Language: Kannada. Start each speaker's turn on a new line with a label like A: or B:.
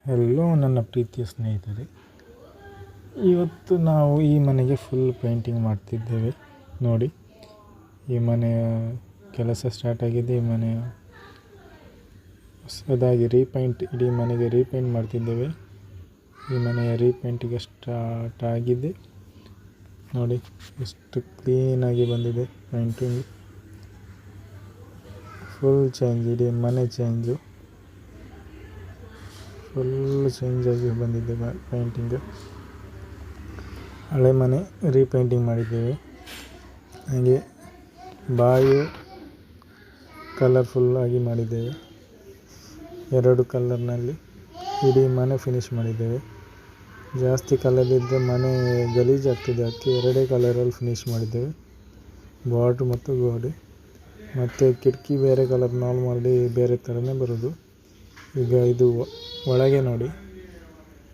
A: ಹಲೋ ನನ್ನ ಪ್ರೀತಿಯ ಸ್ನೇಹಿತರೆ, ಇವತ್ತು ನಾವು ಈ ಮನೆಗೆ ಫುಲ್ ಪೇಂಟಿಂಗ್ ಮಾಡ್ತಿದ್ದೇವೆ. ನೋಡಿ, ಈ ಮನೆಯ ಕೆಲಸ ಸ್ಟಾರ್ಟ್ ಆಗಿದೆ. ಈ ಮನೆಯ ಹೊಸದಾಗಿ ಇಡೀ ಮನೆಗೆ ರೀಪೇಂಟ್ ಮಾಡ್ತಿದ್ದೇವೆ. ಈ ಮನೆಯ ರೀಪೇಂಟಿಗೆ ಸ್ಟಾರ್ಟ್ ಆಗಿದೆ. ನೋಡಿ ಎಷ್ಟು ಕ್ಲೀನಾಗಿ ಬಂದಿದೆ ಪೇಂಟಿಂಗ್. ಫುಲ್ ಚೇಂಜ್, ಇಡೀ ಮನೆ ಫುಲ್ ಚೇಂಜ್ ಆಗಿ ಬಂದಿದೆ ಪೇಂಟಿಂಗ್. ಹಳೆ ಮನೆ ರೀಪೇಂಟಿಂಗ್ ಮಾಡಿದ್ದೇವೆ. ಹಾಗೆ ಬಾಯಿ ಕಲರ್ಫುಲ್ಲಾಗಿ ಮಾಡಿದ್ದೇವೆ. 2 ಕಲರ್ನಲ್ಲಿ ಇಡೀ ಮನೆ ಫಿನಿಶ್ ಮಾಡಿದ್ದೇವೆ. ಜಾಸ್ತಿ ಕಲರ್ ಇದ್ದರೆ ಮನೆ ಗಲೀಜಾಗ್ತದೆ, ಅದಕ್ಕೆ 2 ಕಲರಲ್ಲಿ ಫಿನಿಶ್ ಮಾಡಿದ್ದೇವೆ. ಬಾರ್ಡ್ರ್ ಮತ್ತು ಗೋಡೆ ಮತ್ತು ಕಿಟಕಿ ಬೇರೆ ಕಲರ್ ನಾರ್ಮಲಿ ಬೇರೆ ಥರನೇ ಬರೋದು. ಈಗ ಇದು ಒಳಗೆ ನೋಡಿ,